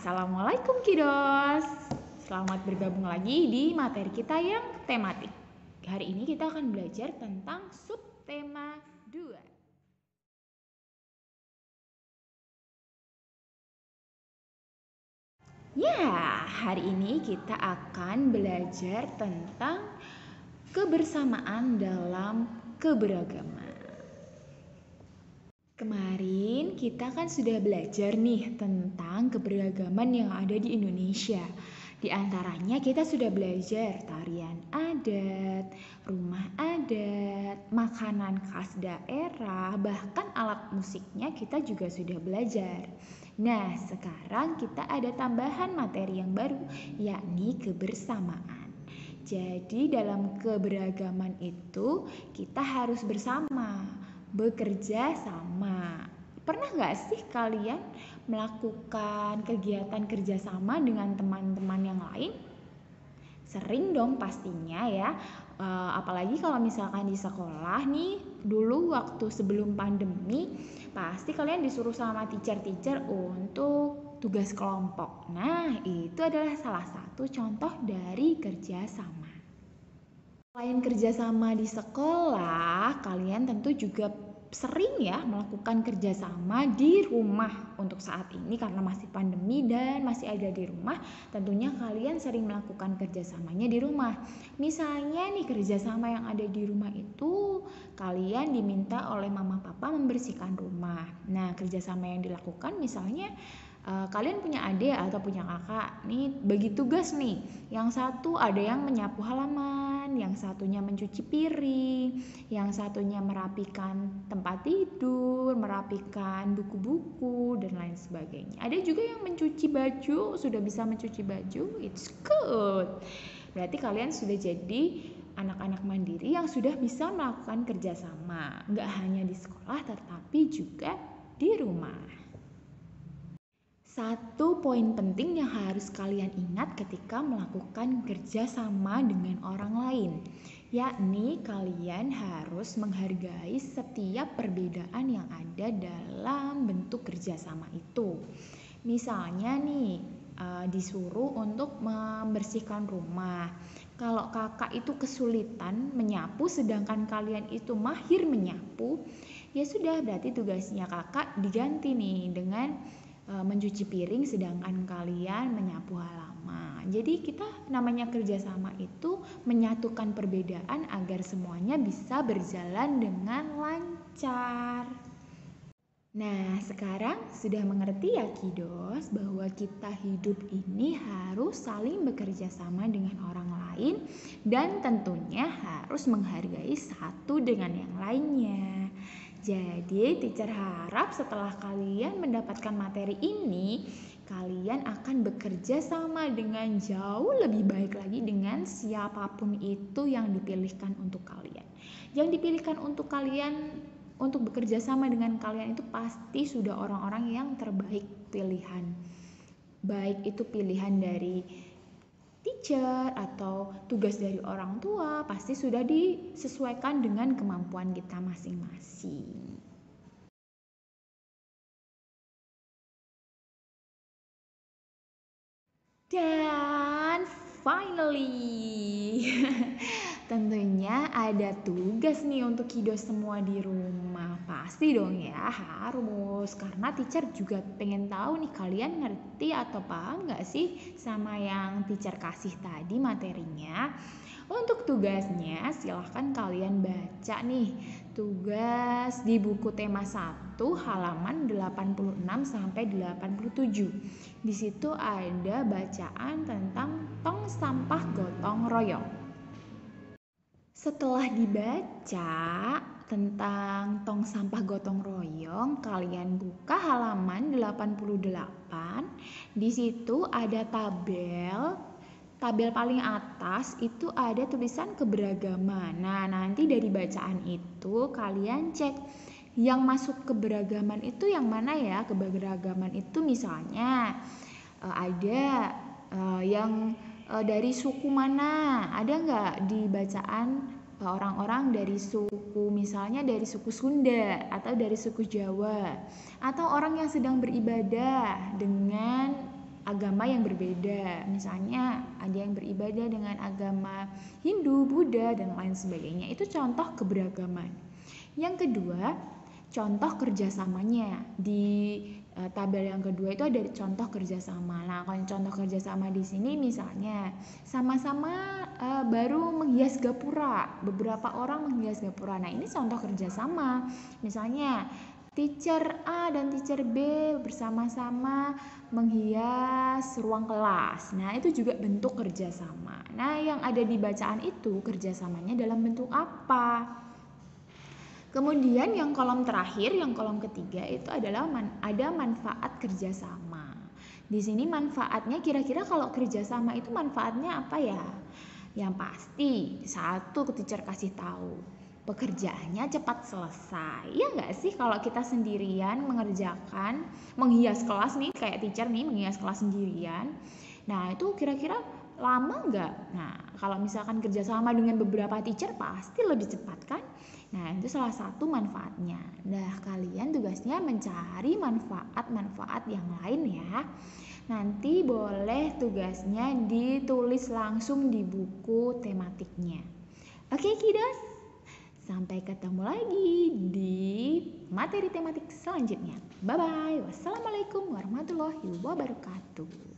Assalamualaikum kiddos. Selamat bergabung lagi di materi kita yang tematik. Hari ini kita akan belajar tentang subtema 2. Ya, hari ini kita akan belajar tentang kebersamaan dalam keberagaman. Kemarin kita kan sudah belajar nih tentang keberagaman yang ada di Indonesia. Di antaranya kita sudah belajar tarian adat, rumah adat, makanan khas daerah, bahkan alat musiknya kita juga sudah belajar. Nah, sekarang kita ada tambahan materi yang baru, yakni kebersamaan. Jadi dalam keberagaman itu kita harus bersama, bekerja sama. Pernah nggak sih kalian melakukan kegiatan kerjasama dengan teman-teman yang lain? Sering dong pastinya ya. Apalagi kalau misalkan di sekolah nih, dulu waktu sebelum pandemi, pasti kalian disuruh sama teacher-teacher untuk tugas kelompok. Nah, itu adalah salah satu contoh dari kerjasama. Selain kerjasama di sekolah, kalian tentu juga sering ya melakukan kerjasama di rumah. Untuk saat ini karena masih pandemi dan masih ada di rumah, tentunya kalian sering melakukan kerjasamanya di rumah. Misalnya nih kerjasama yang ada di rumah itu, kalian diminta oleh mama papa membersihkan rumah. Nah, kerjasama yang dilakukan misalnya kalian punya adik atau punya kakak nih bagi tugas nih, yang satu ada yang menyapu halaman, yang satunya mencuci piring, yang satunya merapikan tempat tidur, merapikan buku-buku dan lain sebagainya. Ada juga yang mencuci baju, sudah bisa mencuci baju, it's good. Berarti kalian sudah jadi anak-anak mandiri yang sudah bisa melakukan kerjasama, nggak hanya di sekolah tetapi juga di rumah. Satu poin penting yang harus kalian ingat ketika melakukan kerjasama dengan orang lain, yakni kalian harus menghargai setiap perbedaan yang ada dalam bentuk kerjasama itu. Misalnya nih, disuruh untuk membersihkan rumah. Kalau kakak itu kesulitan menyapu sedangkan kalian itu mahir menyapu, ya sudah berarti tugasnya kakak diganti nih dengan mencuci piring sedangkan kalian menyapu halaman. Jadi kita namanya kerjasama itu menyatukan perbedaan agar semuanya bisa berjalan dengan lancar. Nah, sekarang sudah mengerti ya kiddos bahwa kita hidup ini harus saling bekerja sama dengan orang lain dan tentunya harus menghargai satu dengan yang lainnya. Jadi, teacher harap setelah kalian mendapatkan materi ini, kalian akan bekerja sama dengan jauh lebih baik lagi dengan siapapun itu yang dipilihkan untuk kalian. Yang dipilihkan untuk kalian untuk bekerja sama dengan kalian itu pasti sudah orang-orang yang terbaik pilihan. Baik itu pilihan dari teacher atau tugas dari orang tua, pasti sudah disesuaikan dengan kemampuan kita masing-masing. Dan finally, tentunya ada tugas nih untuk kiddos semua di rumah. Pasti dong ya, harus. Karena teacher juga pengen tahu nih kalian ngerti atau paham gak sih sama yang teacher kasih tadi materinya. Untuk tugasnya silahkan kalian baca nih tugas di buku tema 1 halaman 86 sampai 87. Di situ ada bacaan tentang tong sampah gotong royong. Setelah dibaca tentang tong sampah gotong royong, kalian buka halaman 88. Di situ ada tabel paling atas itu ada tulisan keberagaman. Nah, nanti dari bacaan itu kalian cek yang masuk keberagaman itu yang mana ya. Keberagaman itu misalnya ada yang dari suku mana, ada nggak di bacaan orang-orang dari suku, misalnya dari suku Sunda atau dari suku Jawa, atau orang yang sedang beribadah dengan agama yang berbeda. Misalnya ada yang beribadah dengan agama Hindu, Buddha, dan lain sebagainya. Itu contoh keberagaman. Yang kedua, contoh kerjasamanya. Di tabel yang kedua itu ada contoh kerjasama. Nah, kalau contoh kerjasama di sini misalnya sama-sama baru menghias gapura. Beberapa orang menghias gapura. Nah, ini contoh kerjasama. Misalnya teacher A dan teacher B bersama-sama menghias ruang kelas. Nah, itu juga bentuk kerjasama. Nah, yang ada di bacaan itu kerjasamanya dalam bentuk apa? Kemudian yang kolom terakhir, yang kolom ketiga itu adalah ada manfaat kerjasama. Di sini manfaatnya kira-kira kalau kerjasama itu manfaatnya apa ya? Yang pasti satu, teacher kasih tahu pekerjaannya cepat selesai. Ya nggak sih kalau kita sendirian mengerjakan, menghias kelas nih kayak teacher nih menghias kelas sendirian. Nah itu kira-kira lama nggak? Nah kalau misalkan kerjasama dengan beberapa teacher pasti lebih cepat kan? Nah itu salah satu manfaatnya. Nah kalian tugasnya mencari manfaat-manfaat yang lain ya. Nanti boleh tugasnya ditulis langsung di buku tematiknya. Oke kiddos, sampai ketemu lagi di materi tematik selanjutnya. Bye bye. Wassalamualaikum warahmatullahi wabarakatuh.